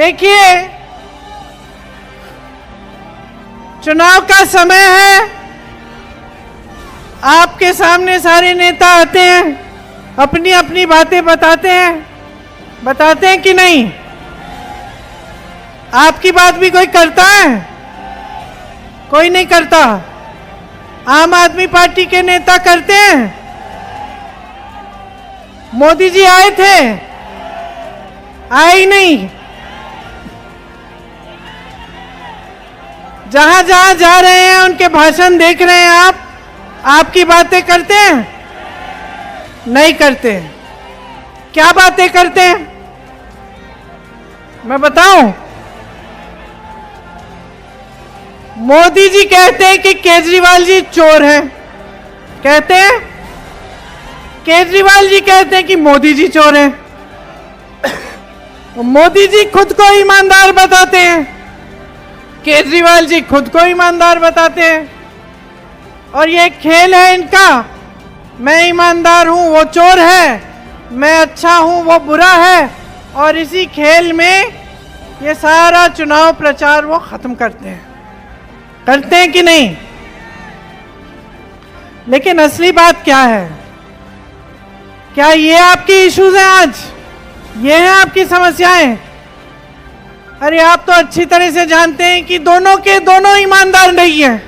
देखिए, चुनाव का समय है, आपके सामने सारे नेता आते हैं, अपनी अपनी बातें बताते हैं कि नहीं? आपकी बात भी कोई करता है? कोई नहीं करता। आम आदमी पार्टी के नेता करते हैं? मोदी जी आए थे? आए ही नहीं। जहां जहां जा रहे हैं उनके भाषण देख रहे हैं आप, आपकी बातें करते हैं? नहीं करते। क्या बातें करते हैं मैं बताऊं? मोदी जी कहते हैं कि केजरीवाल जी चोर हैं, कहते हैं। केजरीवाल जी कहते हैं कि मोदी जी चोर हैं। मोदी जी खुद को ईमानदार बताते हैं, केजरीवाल जी खुद को ईमानदार बताते हैं। और ये खेल है इनका, मैं ईमानदार हूं वो चोर है, मैं अच्छा हूं वो बुरा है। और इसी खेल में ये सारा चुनाव प्रचार वो खत्म करते हैं कि नहीं? लेकिन असली बात क्या है? क्या ये आपकी इश्यूज हैं आज? ये हैं आपकी समस्याएं? अरे आप तो अच्छी तरह से जानते हैं कि दोनों के दोनों ईमानदार नहीं हैं।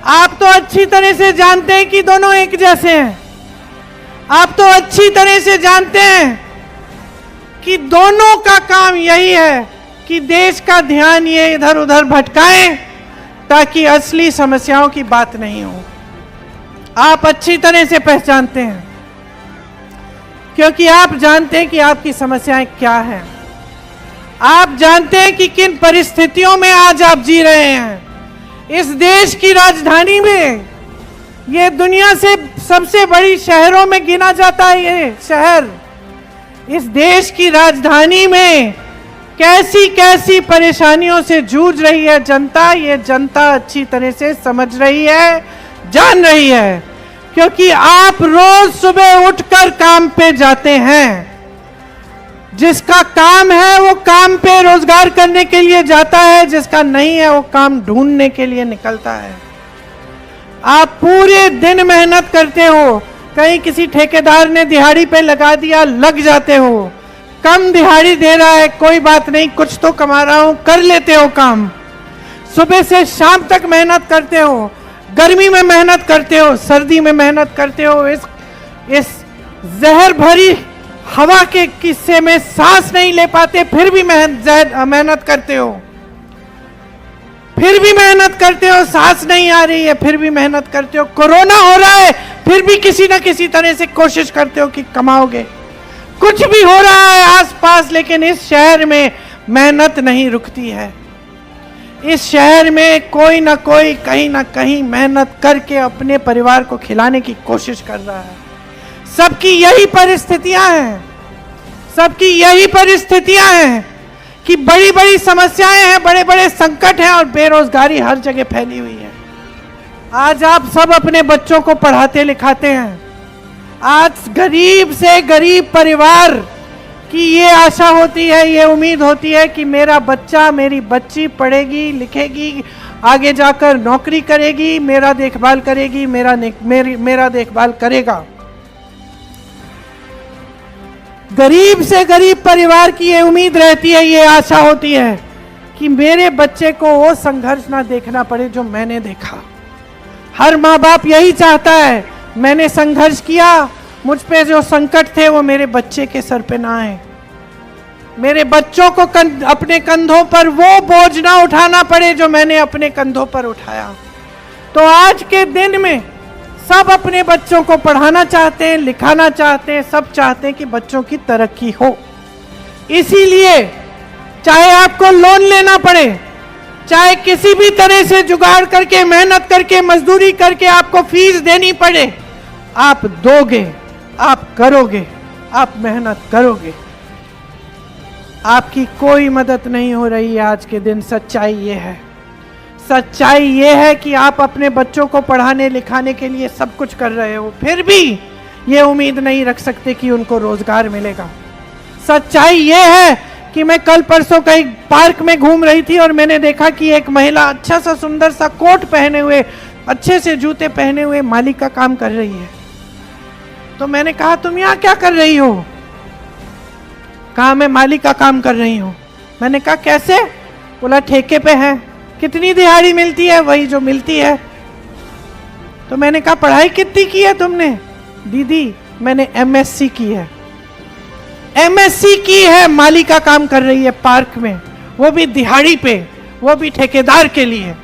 आप तो अच्छी तरह से जानते हैं कि दोनों एक जैसे हैं। आप तो अच्छी तरह से जानते हैं कि दोनों का काम यही है कि देश का ध्यान ये इधर उधर भटकाएं ताकि असली समस्याओं की बात नहीं हो। आप अच्छी तरह से पहचानते हैं, क्योंकि आप जानते हैं कि आपकी समस्याएं क्या हैं। आप जानते हैं कि किन परिस्थितियों में आज आप जी रहे हैं। इस देश की राजधानी में, ये दुनिया से सबसे बड़ी शहरों में गिना जाता है ये शहर। इस देश की राजधानी में कैसी कैसी परेशानियों से जूझ रही है जनता, ये जनता अच्छी तरह से समझ रही है, जान रही है। क्योंकि आप रोज सुबह उठकर काम पे जाते हैं। जिसका काम है वो काम पे रोजगार करने के लिए जाता है, जिसका नहीं है वो काम ढूंढने के लिए निकलता है। आप पूरे दिन मेहनत करते हो, कहीं किसी ठेकेदार ने दिहाड़ी पे लगा दिया, लग जाते हो। कम दिहाड़ी दे रहा है, कोई बात नहीं, कुछ तो कमा रहा हूं, कर लेते हो काम। सुबह से शाम तक मेहनत करते हो, गर्मी में मेहनत करते हो, सर्दी में मेहनत करते हो। इस जहर भरी हवा के किस्से में सांस नहीं ले पाते, फिर भी मेहनत करते हो, फिर भी मेहनत करते हो। सांस नहीं आ रही है, फिर भी मेहनत करते हो। कोरोना हो रहा है, फिर भी किसी न किसी तरह से कोशिश करते हो कि कमाओगे। कुछ भी हो रहा है आसपास, लेकिन इस शहर में मेहनत नहीं रुकती है। इस शहर में कोई ना कोई कहीं ना कहीं मेहनत करके अपने परिवार को खिलाने की कोशिश कर रहा है। सबकी यही परिस्थितियां हैं, सबकी यही परिस्थितियां हैं कि बड़ी बड़ी समस्याएं हैं, बड़े बड़े संकट हैं और बेरोजगारी हर जगह फैली हुई है। आज आप सब अपने बच्चों को पढ़ाते लिखाते हैं। आज गरीब से गरीब परिवार की ये आशा होती है, ये उम्मीद होती है कि मेरा बच्चा, मेरी बच्ची पढ़ेगी लिखेगी, आगे जाकर नौकरी करेगी, मेरा देखभाल करेगी, मेरा देखभाल करेगा। गरीब से गरीब परिवार की ये उम्मीद रहती है, ये आशा होती है कि मेरे बच्चे को वो संघर्ष ना देखना पड़े जो मैंने देखा। हर माँ बाप यही चाहता है, मैंने संघर्ष किया, मुझ पे जो संकट थे वो मेरे बच्चे के सर पे ना आए, मेरे बच्चों को अपने कंधों पर वो बोझ ना उठाना पड़े जो मैंने अपने कंधों पर उठाया। तो आज के दिन में सब अपने बच्चों को पढ़ाना चाहते हैं, लिखाना चाहते हैं, सब चाहते हैं कि बच्चों की तरक्की हो। इसीलिए चाहे आपको लोन लेना पड़े, चाहे किसी भी तरह से जुगाड़ करके, मेहनत करके, मजदूरी करके आपको फीस देनी पड़े, आप दोगे, आप करोगे, आप मेहनत करोगे। आपकी कोई मदद नहीं हो रही है आज के दिन। सच्चाई ये है, सच्चाई ये है कि आप अपने बच्चों को पढ़ाने लिखाने के लिए सब कुछ कर रहे हो, फिर भी ये उम्मीद नहीं रख सकते कि उनको रोजगार मिलेगा। सच्चाई ये है कि कि मैं कल परसों कहीं पार्क में घूम रही थी और मैंने देखा कि एक महिला अच्छा सा सुंदर सा कोट पहने हुए, अच्छे से जूते पहने हुए माली का काम कर रही है। तो मैंने कहा तुम यहाँ क्या कर रही हो? कहा मैं माली का काम कर रही हूँ। मैंने कहा कैसे? बोला ठेके पे है। कितनी दिहाड़ी मिलती है? वही जो मिलती है। तो मैंने कहा पढ़ाई कितनी की है तुमने? दीदी मैंने एमएससी की है। एमएससी की है, माली का काम कर रही है पार्क में, वो भी दिहाड़ी पे, वो भी ठेकेदार के लिए।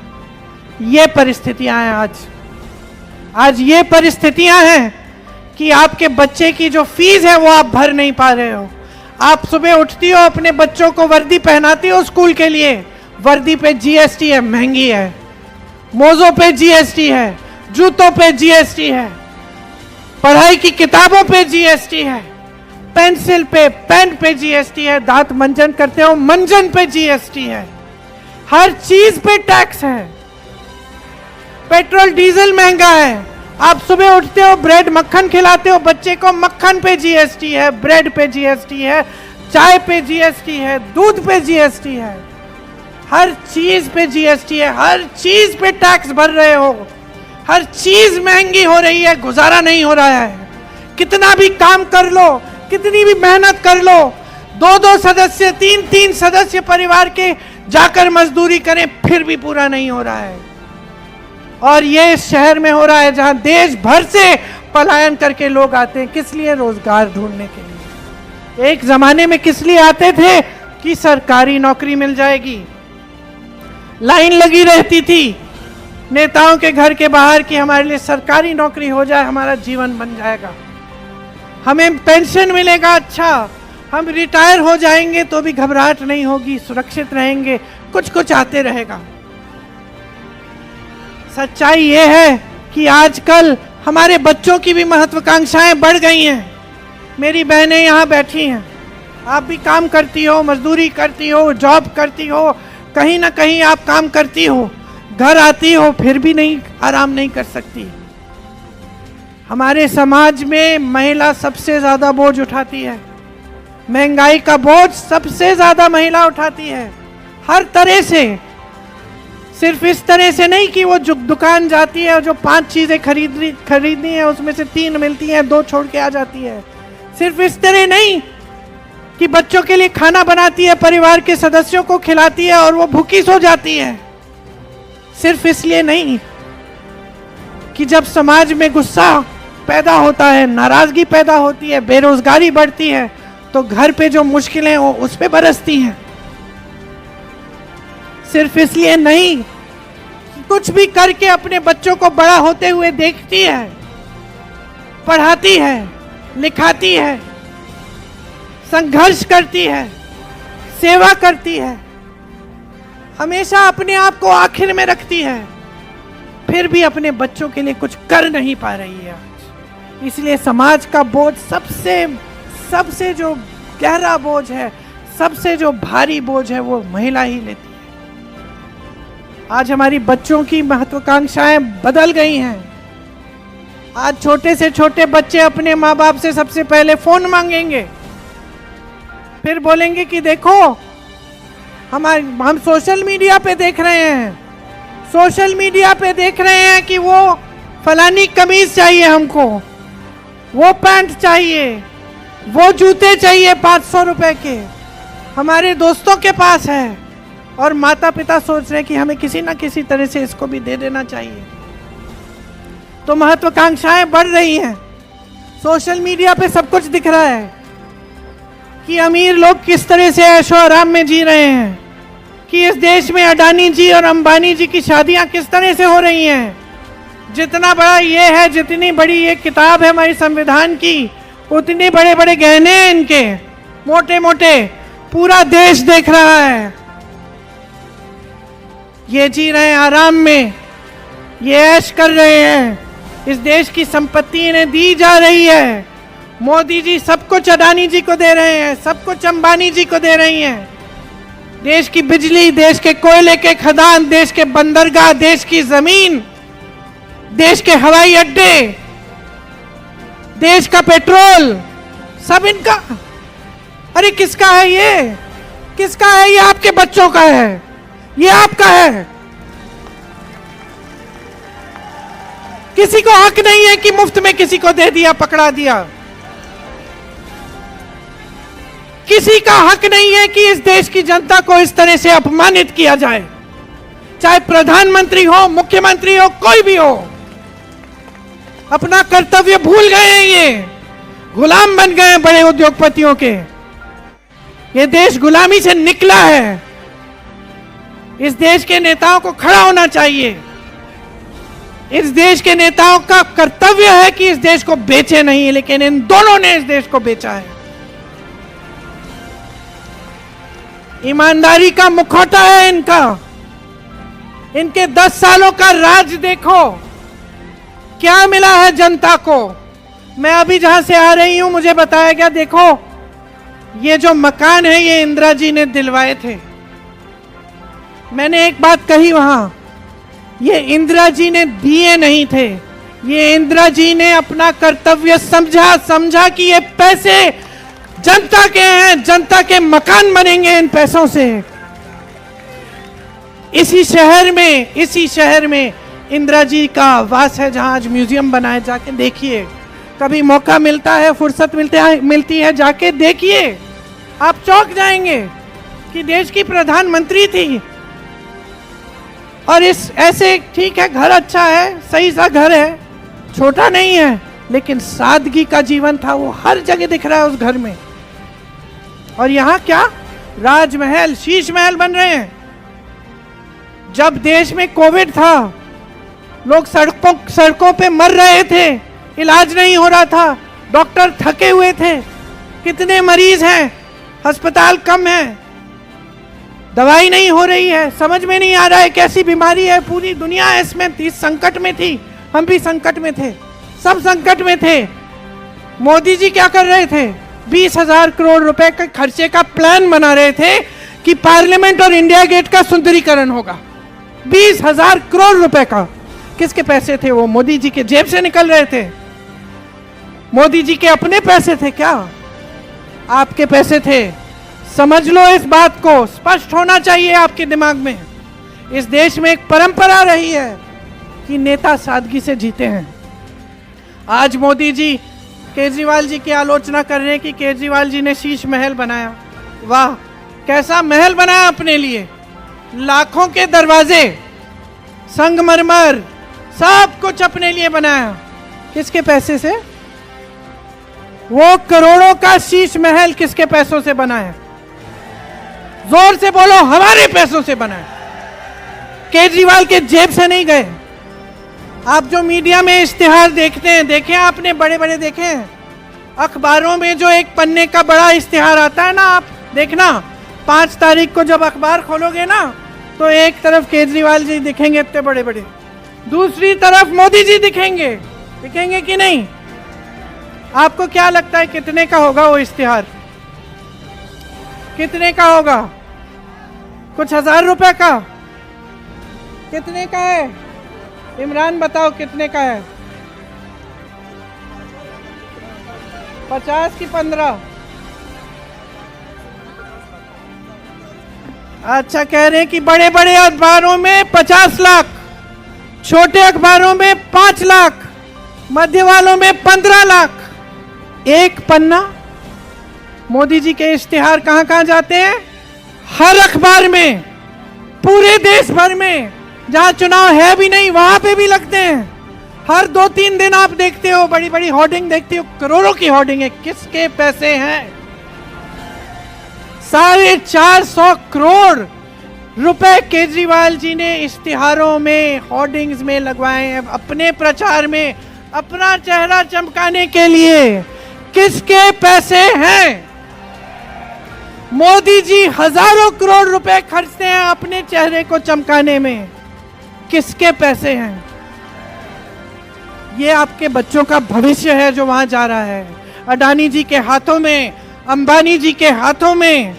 ये परिस्थितियां हैं आज ये परिस्थितियां हैं कि आपके बच्चे की जो फीस है वो आप भर नहीं पा रहे हो। आप सुबह उठती हो, अपने बच्चों को वर्दी पहनाती हो स्कूल के लिए, वर्दी पे जीएसटी है, महंगी है। मोजों पे जीएसटी है, जूतों पे जीएसटी है, पढ़ाई की किताबों पे जीएसटी है, पेंसिल पे, पेन पे जीएसटी है, दांत मंजन करते हो मंजन पे जीएसटी है, हर चीज पे टैक्स है। पेट्रोल डीजल महंगा है। आप सुबह उठते हो, ब्रेड मक्खन खिलाते हो बच्चे को, मक्खन पे जीएसटी है, ब्रेड पे जीएसटी है, चाय पे जीएसटी है, दूध पे जीएसटी है, हर चीज पे जीएसटी है, हर चीज पे टैक्स भर रहे हो, हर चीज महंगी हो रही है, गुजारा नहीं हो रहा है। कितना भी काम कर लो, कितनी भी मेहनत कर लो, 2-2 सदस्य, 3-3 सदस्य परिवार के जाकर मजदूरी करें फिर भी पूरा नहीं हो रहा है। और ये इस शहर में हो रहा है जहां देश भर से पलायन करके लोग आते हैं। किस लिए? रोजगार ढूंढने के लिए। एक जमाने में किस लिए आते थे? कि सरकारी नौकरी मिल जाएगी। लाइन लगी रहती थी नेताओं के घर के बाहर कि हमारे लिए सरकारी नौकरी हो जाए, हमारा जीवन बन जाएगा, हमें पेंशन मिलेगा, अच्छा हम रिटायर हो जाएंगे तो भी घबराहट नहीं होगी, सुरक्षित रहेंगे, कुछ कुछ आते रहेगा। सच्चाई ये है कि आजकल हमारे बच्चों की भी महत्वाकांक्षाएं बढ़ गई हैं। मेरी बहनें यहाँ बैठी हैं, आप भी काम करती हो, मजदूरी करती हो, जॉब करती हो, कहीं ना कहीं आप काम करती हो, घर आती हो फिर भी नहीं, आराम नहीं कर सकती। हमारे समाज में महिला सबसे ज्यादा बोझ उठाती है, महंगाई का बोझ सबसे ज्यादा महिला उठाती है, हर तरह से। सिर्फ इस तरह से नहीं कि वो जो दुकान जाती है और जो 5 चीजें खरीदनी है उसमें से 3 मिलती हैं, 2 छोड़ के आ जाती है। सिर्फ इस तरह नहीं कि बच्चों के लिए खाना बनाती है, परिवार के सदस्यों को खिलाती है और वो भूखी सो जाती है। सिर्फ इसलिए नहीं कि जब समाज में गुस्सा पैदा होता है, नाराजगी पैदा होती है, बेरोजगारी बढ़ती है, तो घर पे जो मुश्किलें हो उस पे बरसती हैं। सिर्फ इसलिए नहीं कि कुछ भी करके अपने बच्चों को बड़ा होते हुए देखती है, पढ़ाती है, लिखाती है, संघर्ष करती है, सेवा करती है, हमेशा अपने आप को आखिर में रखती है, फिर भी अपने बच्चों के लिए कुछ कर नहीं पा रही है। इसलिए समाज का बोझ सबसे जो गहरा बोझ है, सबसे जो भारी बोझ है, वो महिला ही लेती है। आज हमारी बच्चों की महत्वाकांक्षाएं बदल गई हैं। आज छोटे से छोटे बच्चे अपने माँ बाप से सबसे पहले फोन मांगेंगे, फिर बोलेंगे कि देखो हम सोशल मीडिया पे देख रहे हैं, सोशल मीडिया पे देख रहे हैं कि वो फलानी कमीज चाहिए हमको, वो पैंट चाहिए, वो जूते चाहिए 500 रुपए के, हमारे दोस्तों के पास है। और माता पिता सोच रहे हैं कि हमें किसी ना किसी तरह से इसको भी दे देना चाहिए। तो महत्वाकांक्षाएं बढ़ रही हैं। सोशल मीडिया पे सब कुछ दिख रहा है कि अमीर लोग किस तरह से ऐशो आराम में जी रहे हैं, कि इस देश में अडानी जी और अंबानी जी की शादियां किस तरह से हो रही हैं। जितना बड़ा ये है, जितनी बड़ी ये किताब है हमारी संविधान की, उतने बड़े बड़े गहने हैं इनके, मोटे मोटे, पूरा देश देख रहा है। ये जी रहे हैं आराम में, ये ऐश कर रहे हैं, इस देश की संपत्ति इन्हें दी जा रही है। मोदी जी सब कुछ अडानी जी को दे रहे हैं, सब कुछ अंबानी जी को दे रही हैं। देश की बिजली, देश के कोयले के खदान, देश के बंदरगाह, देश की जमीन, देश के हवाई अड्डे, देश का पेट्रोल, सब इनका। अरे किसका है ये? किसका है? ये आपके बच्चों का है, ये आपका है। किसी को हक नहीं है कि मुफ्त में किसी को दे दिया, पकड़ा दिया। किसी का हक नहीं है कि इस देश की जनता को इस तरह से अपमानित किया जाए, चाहे प्रधानमंत्री हो, मुख्यमंत्री हो, कोई भी हो। अपना कर्तव्य भूल गए हैं, ये गुलाम बन गए हैं बड़े उद्योगपतियों के। ये देश गुलामी से निकला है। इस देश के नेताओं को खड़ा होना चाहिए। इस देश के नेताओं का कर्तव्य है कि इस देश को बेचे नहीं, लेकिन इन दोनों ने इस देश को बेचा है। ईमानदारी का मुखौटा है इनका। इनके 10 सालों का राज देखो, क्या मिला है जनता को। मैं अभी जहां से आ रही हूं, मुझे बताया गया, देखो ये जो मकान है ये इंदिरा जी ने दिलवाए थे। मैंने एक बात कही वहां, ये इंदिरा जी ने दिए नहीं थे, ये इंदिरा जी ने अपना कर्तव्य समझा कि ये पैसे जनता के हैं, जनता के मकान बनेंगे इन पैसों से। इसी शहर में इंदिरा जी का आवास है, जहां आज म्यूजियम बनाए, जाके देखिए। कभी मौका मिलता है, फुर्सत मिलती है, जाके देखिए, आप चौंक जाएंगे कि देश की प्रधानमंत्री थी। और इस ऐसे, ठीक है घर अच्छा है, सही सा घर है, छोटा नहीं है, लेकिन सादगी का जीवन था, वो हर जगह दिख रहा है उस घर में। और यहां क्या राजमहल, शीश महल बन रहे हैं। जब देश में कोविड था, लोग सड़कों पे मर रहे थे, इलाज नहीं हो रहा था, डॉक्टर थके हुए थे, कितने मरीज हैं, अस्पताल कम है, दवाई नहीं हो रही है, समझ में नहीं आ रहा है कैसी बीमारी है। पूरी दुनिया इसमें इस संकट में थी, हम भी संकट में थे, सब संकट में थे। मोदी जी क्या कर रहे थे? 20,000 करोड़ रुपए के खर्चे का प्लान बना रहे थे कि पार्लियामेंट और इंडिया गेट का सुंदरीकरण होगा। 20,000 करोड़ रुपए का। किसके पैसे थे वो? मोदी जी के जेब से निकल रहे थे। मोदी जी के अपने पैसे थे क्या? आपके पैसे थे। समझ लो इस बात को, स्पष्ट होना चाहिए आपके दिमाग में। इस देश में एक परंपरा रही है कि नेता सादगी से जीते हैं। आज मोदी जी केजरीवाल जी की आलोचना कर रहे हैं कि केजरीवाल जी ने शीश महल बनाया। वाह, कैसा महल बनाया अपने लिए, लाखों के दरवाजे, संगमरमर, सब कुछ अपने लिए बनाया। किसके पैसे से? वो करोड़ों का शीश महल किसके पैसों से बना है? जोर से बोलो, हमारे पैसों से बना है, केजरीवाल के जेब से नहीं गए। आप जो मीडिया में इश्तिहार देखते हैं, देखे आपने, बड़े बड़े देखे हैं अखबारों में, जो एक पन्ने का बड़ा इश्तिहार आता है ना, आप देखना 5 तारीख को जब अखबार खोलोगे ना, तो एक तरफ केजरीवाल जी दिखेंगे इतने बड़े बड़े, दूसरी तरफ मोदी जी दिखेंगे। दिखेंगे कि नहीं? आपको क्या लगता है कितने का होगा वो इश्तिहार? कितने का होगा? कुछ 1000 रुपए का? कितने का है? इमरान बताओ कितने का है? 50 की 15? अच्छा, कह रहे हैं कि बड़े बड़े अखबारों में 50 लाख, छोटे अखबारों में 5 लाख, मध्य वालों में 15 लाख। एक पन्ना। मोदी जी के इश्तिहार कहां कहां जाते हैं? हर अखबार में, पूरे देश भर में, जहां चुनाव है भी नहीं वहां पे भी लगते हैं। हर 2-3 दिन आप देखते हो, बड़ी बड़ी होर्डिंग देखते हो, करोड़ों की होर्डिंग है। किसके पैसे हैं? 450 करोड़ रुपए केजरीवाल जी ने इश्तिहारों में, होर्डिंग्स में लगवाए हैं, अपने प्रचार में, अपना चेहरा चमकाने के लिए। किसके पैसे हैं? मोदी जी हजारों करोड़ रुपए खर्चते हैं अपने चेहरे को चमकाने में। किसके पैसे हैं? ये आपके बच्चों का भविष्य है जो वहां जा रहा है। अडानी जी के हाथों में, अंबानी जी के हाथों में,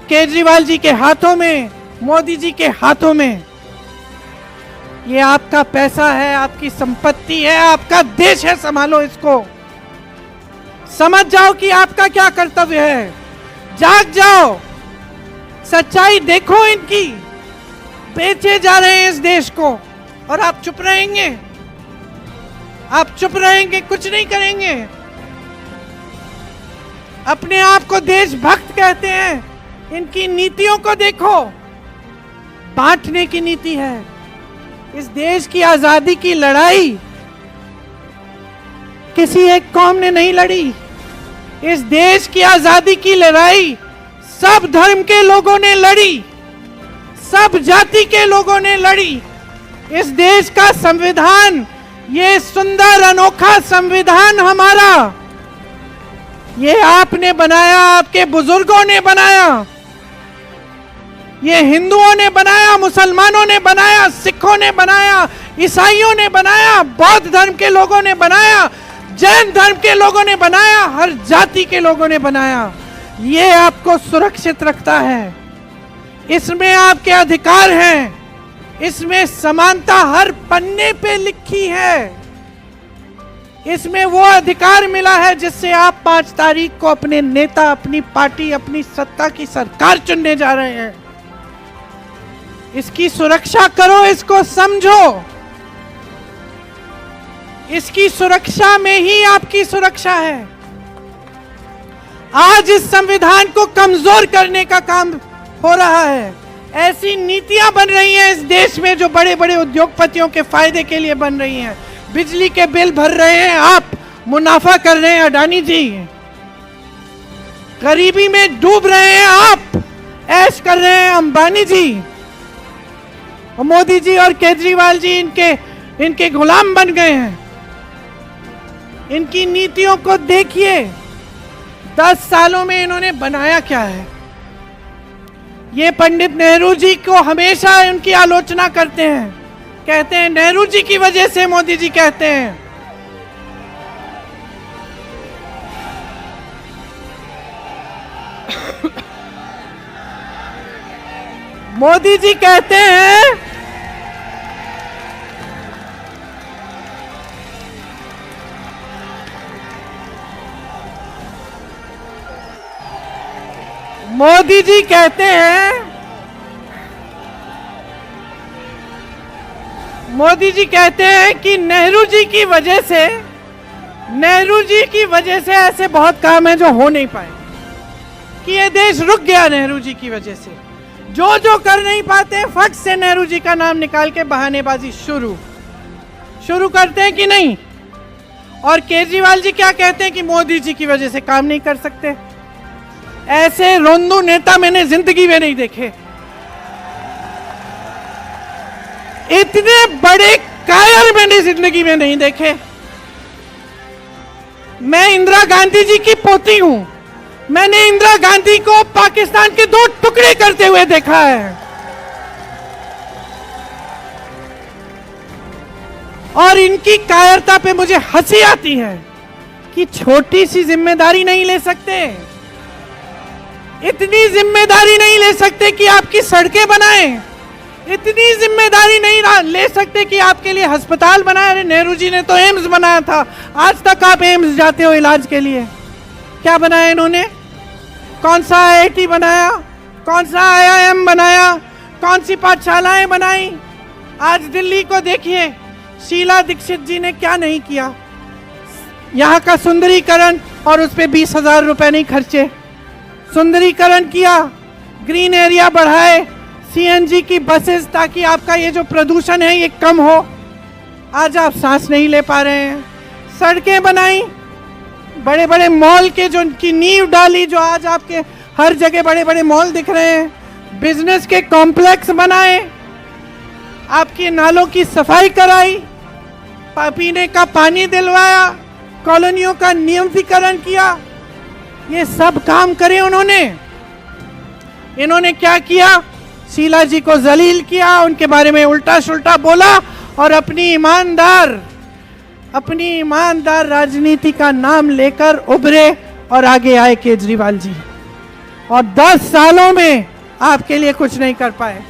केजरीवाल जी के हाथों में, मोदी जी के हाथों में। ये आपका पैसा है, आपकी संपत्ति है, आपका देश है, संभालो इसको। समझ जाओ कि आपका क्या कर्तव्य है, जाग जाओ। सच्चाई देखो इनकी। बेचे जा रहे हैं इस देश को और आप चुप रहेंगे? आप चुप रहेंगे, कुछ नहीं करेंगे? अपने आप को देशभक्त कहते हैं, इनकी नीतियों को देखो, बांटने की नीति है। इस देश की आजादी की लड़ाई किसी एक कौम ने नहीं लड़ी। इस देश की आजादी की लड़ाई सब धर्म के लोगों ने लड़ी, सब जाति के लोगों ने लड़ी। इस देश का संविधान, ये सुंदर अनोखा संविधान हमारा, ये आपने बनाया, आपके बुजुर्गों ने बनाया, ये हिंदुओं ने बनाया, मुसलमानों ने बनाया, सिखों ने बनाया, ईसाइयों ने बनाया, बौद्ध धर्म के लोगों ने बनाया, जैन धर्म के लोगों ने बनाया, हर जाति के लोगों ने बनाया। ये आपको सुरक्षित रखता है, इसमें आपके अधिकार हैं, इसमें समानता हर पन्ने पे लिखी है। इसमें वो अधिकार मिला है जिससे आप 5 तारीख को अपने नेता, अपनी पार्टी, अपनी सत्ता की सरकार चुनने जा रहे हैं। इसकी सुरक्षा करो, इसको समझो। इसकी सुरक्षा में ही आपकी सुरक्षा है। आज इस संविधान को कमजोर करने का काम हो रहा है। ऐसी नीतियां बन रही हैं इस देश में जो बड़े बड़े उद्योगपतियों के फायदे के लिए बन रही हैं। बिजली के बिल भर रहे हैं आप, मुनाफा कर रहे हैं अडानी जी। गरीबी में डूब रहे हैं आप, ऐश कर रहे हैं अंबानी जी। और मोदी जी और केजरीवाल जी इनके गुलाम बन गए हैं। इनकी नीतियों को देखिए, 10 सालों में इन्होंने बनाया क्या है। ये पंडित नेहरू जी को हमेशा उनकी आलोचना करते हैं, कहते हैं नेहरू जी की वजह से मोदी जी कहते हैं। मोदी जी कहते हैं मोदी जी कहते हैं कि नेहरू जी की वजह से ऐसे बहुत काम है जो हो नहीं पाए, कि ये देश रुक गया नेहरू जी की वजह से। जो कर नहीं पाते फट से नेहरू जी का नाम निकाल के बहानेबाजी शुरू करते हैं कि नहीं। और केजरीवाल जी क्या कहते हैं कि मोदी जी की वजह से काम नहीं कर सकते। ऐसे रोंदू नेता मैंने जिंदगी में नहीं देखे। इतने बड़े कायर मैंने जिंदगी में नहीं देखे। मैं इंदिरा गांधी जी की पोती हूं। मैंने इंदिरा गांधी को पाकिस्तान के 2 टुकड़े करते हुए देखा है। और इनकी कायरता पे मुझे हंसी आती है कि छोटी सी जिम्मेदारी नहीं ले सकते, इतनी जिम्मेदारी नहीं ले सकते कि आपकी सड़कें बनाएं, इतनी जिम्मेदारी नहीं ले सकते कि आपके लिए अस्पताल बनाए। अरे नेहरू जी ने तो एम्स बनाया था, आज तक आप एम्स जाते हो इलाज के लिए। क्या बनाया इन्होंने? कौन सा आईआईटी बनाया, कौन सा आईआईएम बनाया, कौन सी पाठशालाएं बनाई? आज दिल्ली को देखिए, शीला दीक्षित जी ने क्या नहीं किया। यहाँ का सुंदरीकरण, और उस पर 20,000 रुपए नहीं खर्चे। सुंदरीकरण किया, ग्रीन एरिया बढ़ाए, सीएनजी की बसेस, ताकि आपका ये जो प्रदूषण है ये कम हो। आज आप सांस नहीं ले पा रहे हैं। सड़कें बनाई, बड़े बड़े मॉल के जो की नींव डाली, जो आज आपके हर जगह बड़े बड़े मॉल दिख रहे हैं। बिजनेस के कॉम्प्लेक्स बनाए, आपके नालों की सफाई कराई, पीने का पानी दिलवाया, कॉलोनियों का नियमितीकरण किया। ये सब काम करे उन्होंने। इन्होंने क्या किया? शीला जी को जलील किया, उनके बारे में उल्टा सुल्टा बोला और अपनी ईमानदार राजनीति का नाम लेकर उभरे और आगे आए केजरीवाल जी। और 10 सालों में आपके लिए कुछ नहीं कर पाए।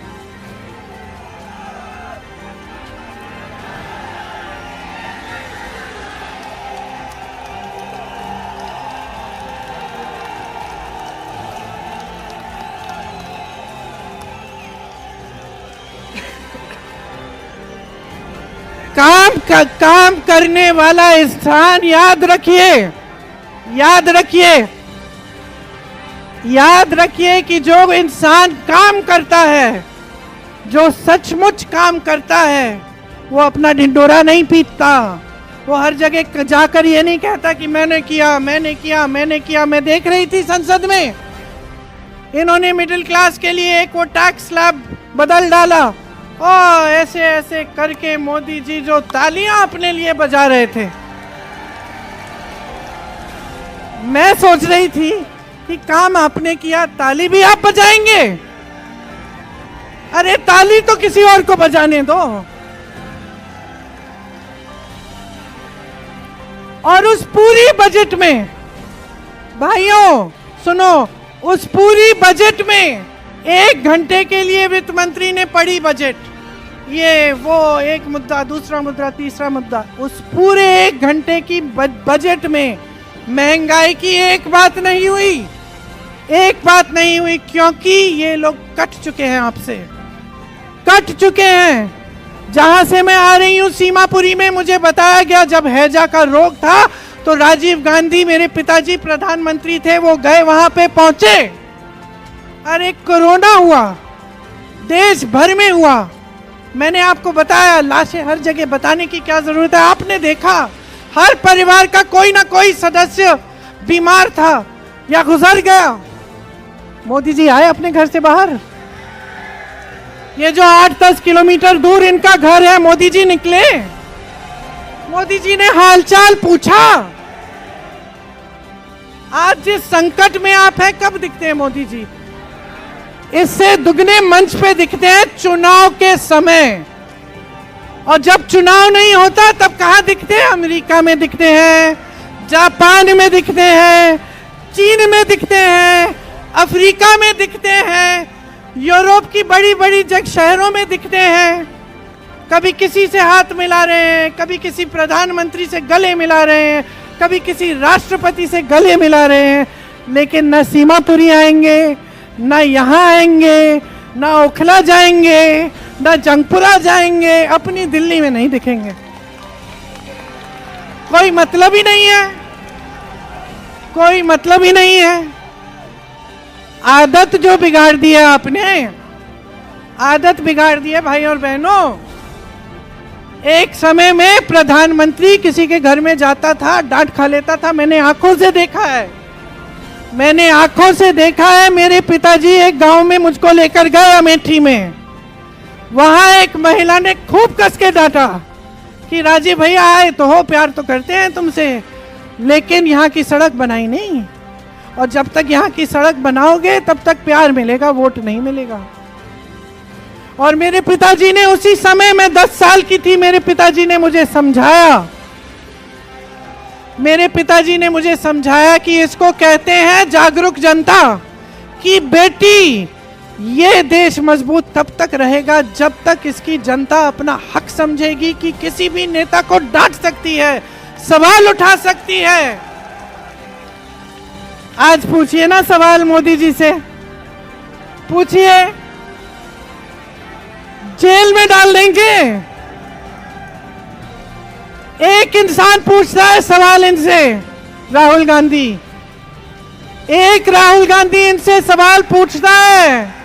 काम करने वाला इंसान, याद रखिए, याद रखिए, याद रखिए कि जो इंसान काम करता है, जो सचमुच काम करता है, वो अपना ढिंडोरा नहीं पीटता। वो हर जगह जाकर ये नहीं कहता कि मैंने किया, मैंने किया, मैंने किया। मैं देख रही थी संसद में, इन्होंने मिडिल क्लास के लिए एक वो टैक्स स्लैब बदल डाला, और ऐसे ऐसे करके मोदी जी जो तालियां अपने लिए बजा रहे थे, मैं सोच रही थी कि काम आपने किया, ताली भी आप बजाएंगे? अरे ताली तो किसी और को बजाने दो। और उस पूरी बजट में, भाइयों सुनो, उस पूरी बजट में 1 घंटे के लिए वित्त मंत्री ने पढ़ी बजट, ये वो एक मुद्दा, दूसरा मुद्दा, तीसरा मुद्दा, उस पूरे 1 घंटे की बजट में महंगाई की एक बात नहीं हुई, एक बात नहीं हुई, क्योंकि ये लोग कट चुके हैं, आपसे कट चुके हैं। जहां से मैं आ रही हूं सीमापुरी में, मुझे बताया गया जब हैजा का रोग था तो राजीव गांधी, मेरे पिताजी प्रधानमंत्री थे, वो गए वहां पे पहुंचे। अरे कोरोना हुआ, देश भर में हुआ, मैंने आपको बताया, लाशें हर जगह, बताने की क्या जरूरत है। आपने देखा हर परिवार का कोई ना कोई सदस्य बीमार था या गुजर गया। मोदी जी आए अपने घर से बाहर, ये जो 8-10 किलोमीटर दूर इनका घर है, मोदी जी निकले, मोदी जी ने हालचाल पूछा। आज जिस संकट में आप हैं, कब दिखते हैं मोदी जी? इससे दुगने मंच पे दिखते हैं चुनाव के समय, और जब चुनाव नहीं होता तब कहां दिखते हैं? अमेरिका में दिखते हैं, जापान में दिखते हैं, चीन में दिखते हैं, अफ्रीका में दिखते हैं, यूरोप की बड़ी बड़ी शहरों में दिखते हैं। कभी किसी से हाथ मिला रहे हैं, कभी किसी प्रधानमंत्री से गले मिला रहे हैं, कभी किसी राष्ट्रपति से गले मिला रहे हैं, लेकिन न सीमापुरी आएंगे, न यहाँ आएंगे, न ओखला जाएंगे, न जंगपुरा जाएंगे, अपनी दिल्ली में नहीं दिखेंगे। कोई मतलब ही नहीं है, कोई मतलब ही नहीं है। आदत जो बिगाड़ दी है आपने, आदत बिगाड़ दी है भाई और बहनों। एक समय में प्रधानमंत्री किसी के घर में जाता था, डांट खा लेता था, मैंने आंखों से देखा है, मैंने आंखों से देखा है। मेरे पिताजी एक गांव में मुझको लेकर गए, अमेठी में, वहां एक महिला ने खूब कस के डांटा कि राजीव भैया आए तो हो, प्यार तो करते हैं तुमसे, लेकिन यहाँ की सड़क बनाई नहीं, और जब तक यहाँ की सड़क बनाओगे तब तक प्यार मिलेगा, वोट नहीं मिलेगा। और मेरे पिताजी ने उसी समय, मैं 10 साल की थी, मेरे पिताजी ने मुझे समझाया, मेरे पिताजी ने मुझे समझाया कि इसको कहते हैं जागरूक जनता, कि बेटी ये देश मजबूत तब तक रहेगा जब तक इसकी जनता अपना हक समझेगी कि किसी भी नेता को डांट सकती है, सवाल उठा सकती है। आज पूछिए ना सवाल मोदी जी से, पूछिए, जेल में डाल देंगे। एक इंसान पूछता है सवाल इनसे, राहुल गांधी, एक राहुल गांधी इनसे सवाल पूछता है।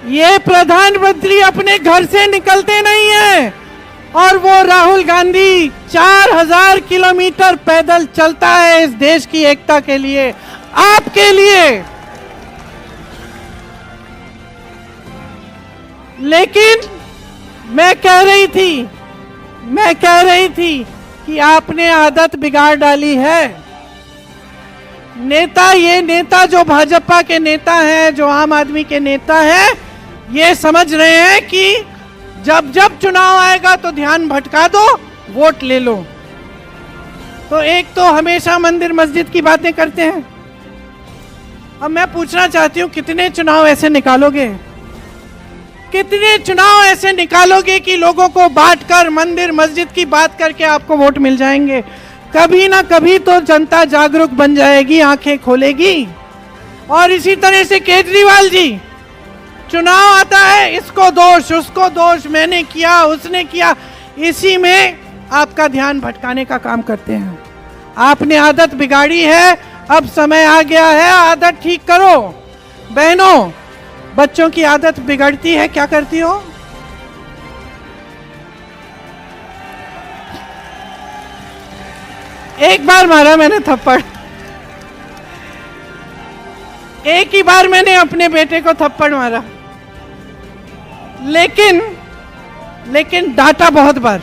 ये प्रधानमंत्री अपने घर से निकलते नहीं है, और वो राहुल गांधी 4000 किलोमीटर पैदल चलता है इस देश की एकता के लिए, आपके लिए। लेकिन मैं कह रही थी कि आपने आदत बिगाड़ डाली है। नेता, ये नेता जो भाजपा के नेता हैं, जो आम आदमी के नेता हैं, ये समझ रहे हैं कि जब जब चुनाव आएगा तो ध्यान भटका दो, वोट ले लो। तो एक तो हमेशा मंदिर मस्जिद की बातें करते हैं। अब मैं पूछना चाहती हूं, कितने चुनाव ऐसे निकालोगे, कितने चुनाव ऐसे निकालोगे कि लोगों को बांटकर मंदिर मस्जिद की बात करके आपको वोट मिल जाएंगे? कभी ना कभी तो जनता जागरूक बन जाएगी, आंखें खोलेगी। और इसी तरह से केजरीवाल जी, चुनाव आता है, इसको दोष, उसको दोष, मैंने किया, उसने किया, इसी में आपका ध्यान भटकाने का काम करते हैं। आपने आदत बिगाड़ी है, अब समय आ गया है आदत ठीक करो। बहनों, बच्चों की आदत बिगड़ती है, क्या करती हो? एक बार मारा मैंने थप्पड़, एक ही बार मैंने अपने बेटे को थप्पड़ मारा, लेकिन डांटा बहुत बार,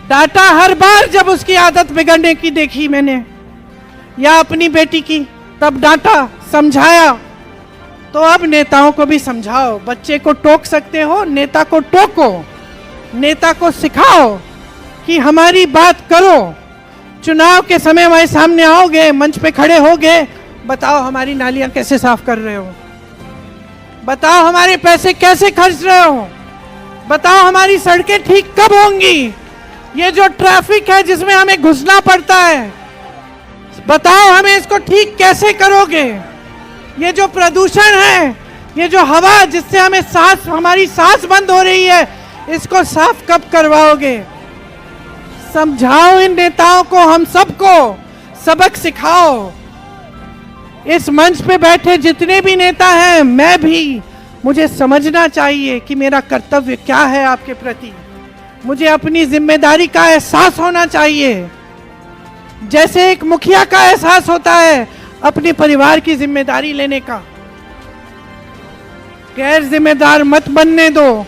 डांटा हर बार जब उसकी आदत बिगड़ने की देखी मैंने, या अपनी बेटी की, तब डांटा, समझाया। तो अब नेताओं को भी समझाओ। बच्चे को टोक सकते हो, नेता को टोको, नेता को सिखाओ कि हमारी बात करो। चुनाव के समय हमारे सामने आओगे, मंच पे खड़े होगे, बताओ हमारी नालियां कैसे साफ कर रहे हो, बताओ हमारे पैसे कैसे खर्च रहे हो, बताओ हमारी सड़कें ठीक कब होंगी, ये जो ट्रैफिक है जिसमें हमें घुसना पड़ता है, बताओ हमें इसको ठीक कैसे करोगे, ये जो प्रदूषण है, ये जो हवा जिससे हमें हमारी सांस बंद हो रही है, इसको साफ कब करवाओगे। समझाओ इन नेताओं को, हम सबको सबक सिखाओ। इस मंच पे बैठे जितने भी नेता हैं, मैं भी, मुझे समझना चाहिए कि मेरा कर्तव्य क्या है आपके प्रति। मुझे अपनी जिम्मेदारी का एहसास होना चाहिए, जैसे एक मुखिया का एहसास होता है अपने परिवार की जिम्मेदारी लेने का। गैर जिम्मेदार मत बनने दो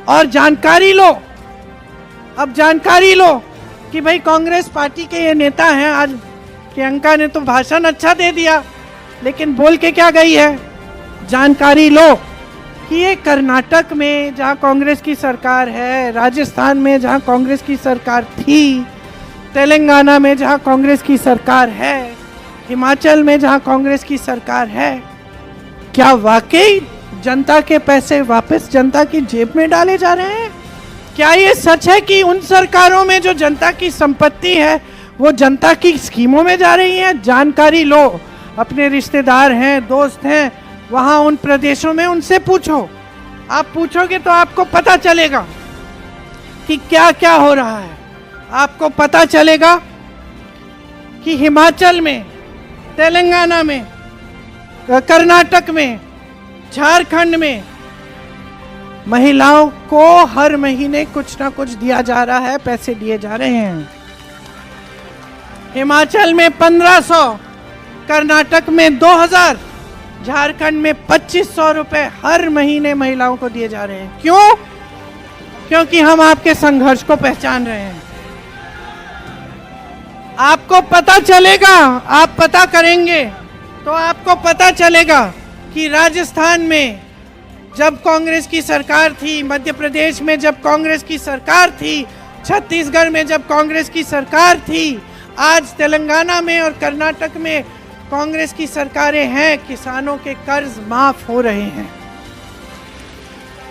और जानकारी लो। अब जानकारी लो कि भाई कांग्रेस पार्टी के ये नेता हैं। आज प्रियंका ने तो भाषण अच्छा दे दिया, लेकिन बोल के क्या गई है? जानकारी लो कि ये कर्नाटक में जहां कांग्रेस की सरकार है, राजस्थान में जहां कांग्रेस की सरकार थी, तेलंगाना में जहां कांग्रेस की सरकार है, हिमाचल में जहां कांग्रेस की सरकार है, क्या वाकई जनता के पैसे वापस जनता की जेब में डाले जा रहे हैं? क्या ये सच है कि उन सरकारों में जो जनता की संपत्ति है वो जनता की स्कीमों में जा रही है? जानकारी लो। अपने रिश्तेदार हैं, दोस्त हैं वहां उन प्रदेशों में, उनसे पूछो। आप पूछोगे तो आपको पता चलेगा कि क्या क्या हो रहा है। आपको पता चलेगा कि हिमाचल में, तेलंगाना में, कर्नाटक में, झारखंड में महिलाओं को हर महीने कुछ ना कुछ दिया जा रहा है, पैसे दिए जा रहे हैं। हिमाचल में 1500, कर्नाटक में 2000, झारखंड में 2500 रुपए हर महीने महिलाओं को दिए जा रहे हैं। क्यों? क्योंकि हम आपके संघर्ष को पहचान रहे हैं। आपको पता चलेगा, आप पता करेंगे तो आपको पता चलेगा कि राजस्थान में जब कांग्रेस की सरकार थी, मध्य प्रदेश में जब कांग्रेस की सरकार थी, छत्तीसगढ़ में जब कांग्रेस की सरकार थी, आज तेलंगाना में और कर्नाटक में कांग्रेस की सरकारें हैं, किसानों के कर्ज माफ हो रहे हैं।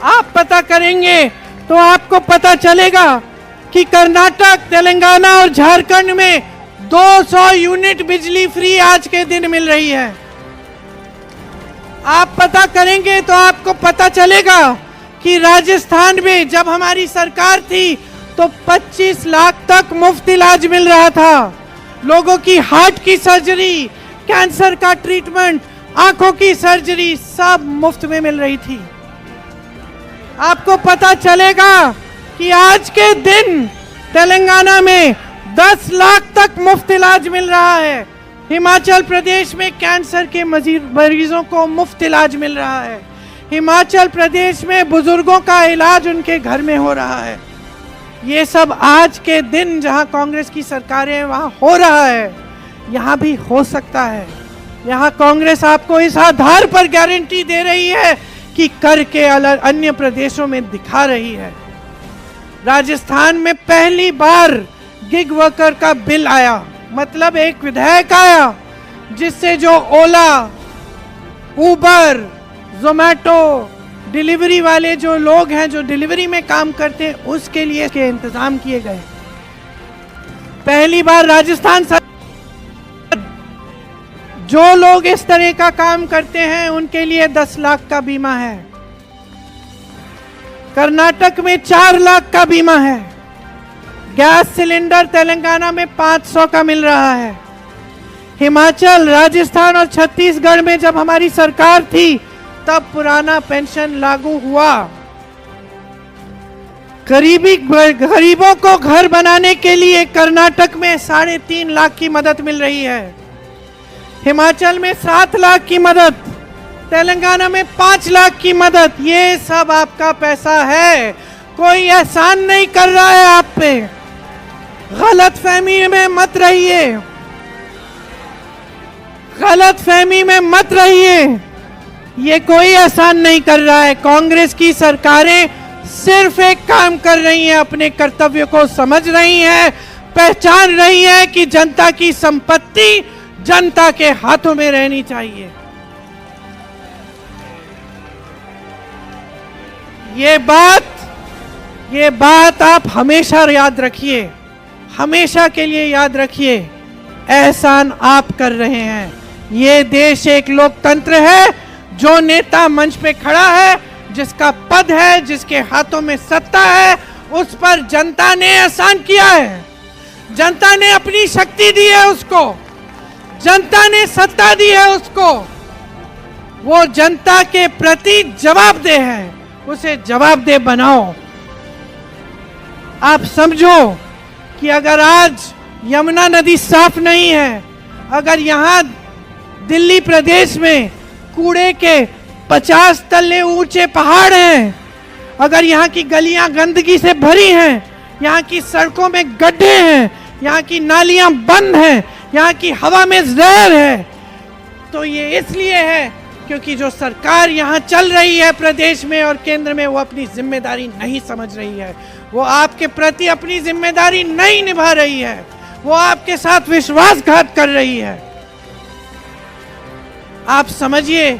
आप पता करेंगे तो आपको पता चलेगा कि कर्नाटक, तेलंगाना और झारखंड में 200 यूनिट बिजली फ्री आज के दिन मिल रही है। आप पता करेंगे तो आपको पता चलेगा कि राजस्थान में जब हमारी सरकार थी तो 25 लाख तक मुफ्त इलाज मिल रहा था। लोगों की हार्ट की सर्जरी, कैंसर का ट्रीटमेंट, आंखों की सर्जरी सब मुफ्त में मिल रही थी। आपको पता चलेगा कि आज के दिन तेलंगाना में 10 लाख तक मुफ्त इलाज मिल रहा है। हिमाचल प्रदेश में कैंसर के मरीजों को मुफ्त इलाज मिल रहा है। हिमाचल प्रदेश में बुजुर्गों का इलाज उनके घर में हो रहा है। ये सब आज के दिन जहां कांग्रेस की सरकारें वहां हो रहा है, यहाँ भी हो सकता है। यहाँ कांग्रेस आपको इस आधार पर गारंटी दे रही है कि करके अन्य प्रदेशों में दिखा रही है। राजस्थान में पहली बार गिग वर्कर का बिल आया, मतलब एक विधेयक आया जिससे जो ओला, उबर, जोमैटो डिलीवरी वाले जो लोग हैं, जो डिलीवरी में काम करते हैं, उसके लिए के इंतजाम किए गए। पहली बार राजस्थान जो लोग इस तरह का काम करते हैं उनके लिए 10 लाख का बीमा है। कर्नाटक में 4 लाख का बीमा है। गैस सिलेंडर तेलंगाना में 500 का मिल रहा है। हिमाचल, राजस्थान और छत्तीसगढ़ में जब हमारी सरकार थी तब पुराना पेंशन लागू हुआ। गरीबों को घर बनाने के लिए कर्नाटक में 3.5 लाख की मदद मिल रही है। हिमाचल में 7 लाख की मदद, तेलंगाना में 5 लाख की मदद। ये सब आपका पैसा है, कोई एहसान नहीं कर रहा है आप पे। गलत फहमी में मत रहिए, गलत फहमी में मत रहिए। ये कोई एहसान नहीं कर रहा है। कांग्रेस की सरकारें सिर्फ एक काम कर रही हैं, अपने कर्तव्य को समझ रही हैं, पहचान रही हैं कि जनता की संपत्ति जनता के हाथों में रहनी चाहिए। ये बात आप हमेशा याद रखिए, हमेशा के लिए याद रखिए। एहसान आप कर रहे हैं। ये देश एक लोकतंत्र है। जो नेता मंच पे खड़ा है, जिसका पद है, जिसके हाथों में सत्ता है, उस पर जनता ने एहसान किया है। जनता ने अपनी शक्ति दी है उसको, जनता ने सत्ता दी है उसको। वो जनता के प्रति जवाबदेह है, उसे जवाबदेह बनाओ। आप समझो कि अगर आज यमुना नदी साफ नहीं है, अगर यहां दिल्ली प्रदेश में कूड़े के 50 तल्ले ऊंचे पहाड़ हैं, अगर यहाँ की गलियां गंदगी से भरी हैं, यहाँ की सड़कों में गड्ढे हैं, यहाँ की नालियां बंद हैं, यहाँ की हवा में जहर है, तो ये इसलिए है क्योंकि जो सरकार यहाँ चल रही है प्रदेश में और केंद्र में, वो अपनी जिम्मेदारी नहीं समझ रही है। वो आपके प्रति अपनी जिम्मेदारी नहीं निभा रही है। वो आपके साथ विश्वासघात कर रही है। आप समझिए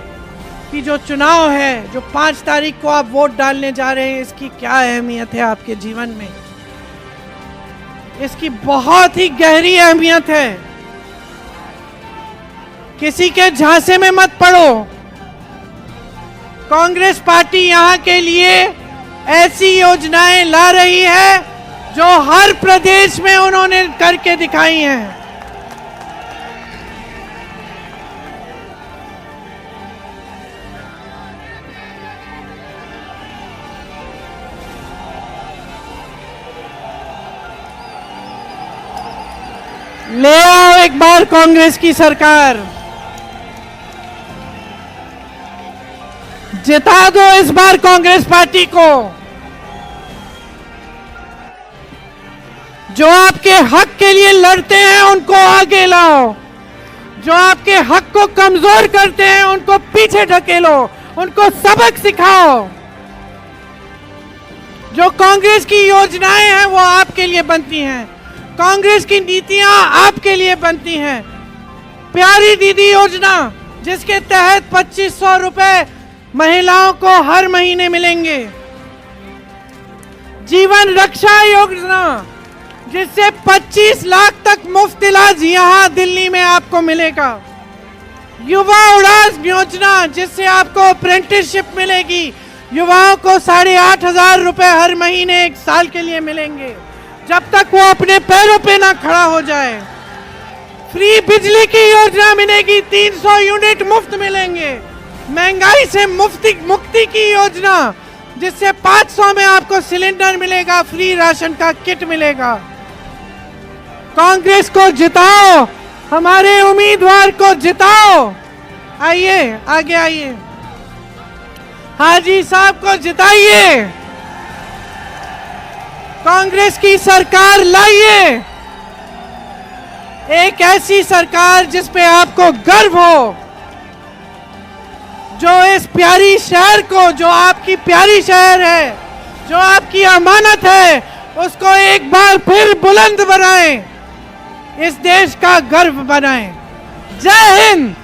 कि जो चुनाव है, जो 5 तारीख को आप वोट डालने जा रहे हैं, इसकी क्या अहमियत है आपके जीवन में। इसकी बहुत ही गहरी अहमियत है। किसी के झांसे में मत पड़ो। कांग्रेस पार्टी यहाँ के लिए ऐसी योजनाएं ला रही है जो हर प्रदेश में उन्होंने करके दिखाई हैं। ले आओ एक बार कांग्रेस की सरकार, जिता दो इस बार कांग्रेस पार्टी को। जो आपके हक के लिए लड़ते हैं उनको आगे लाओ, जो आपके हक को कमजोर करते हैं उनको पीछे ढकेलो, उनको सबक सिखाओ। जो कांग्रेस की योजनाएं हैं वो आपके लिए बनती हैं, कांग्रेस की नीतियां आपके लिए बनती हैं। प्यारी दीदी योजना, जिसके तहत 2500 रुपए महिलाओं को हर महीने मिलेंगे। जीवन रक्षा योजना, जिससे 25 लाख तक मुफ्त इलाज यहां दिल्ली में आपको मिलेगा। युवा उड़ान योजना, जिससे आपको अप्रेंटिसशिप मिलेगी। युवाओं को 8,500 रुपए हर महीने 1 साल के लिए मिलेंगे, जब तक वो अपने पैरों पे ना खड़ा हो जाए। फ्री बिजली की योजना मिलेगी, 300 यूनिट मुफ्त मिलेंगे। महंगाई से मुक्ति की योजना, जिससे 500 में आपको सिलेंडर मिलेगा, फ्री राशन का किट मिलेगा। कांग्रेस को जिताओ, हमारे उम्मीदवार को जिताओ। आइए आगे आइए, हाजी साहब को जिताइए, कांग्रेस की सरकार लाइए। एक ऐसी सरकार जिस पे आपको गर्व हो, जो इस प्यारी शहर को, जो आपकी प्यारी शहर है, जो आपकी अमानत है, उसको एक बार फिर बुलंद बनाएं, इस देश का गर्व बनाएं। जय हिंद।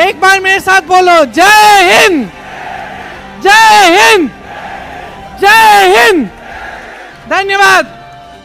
एक बार मेरे साथ बोलो, जय हिंद, जय हिंद, जय हिंद। धन्यवाद।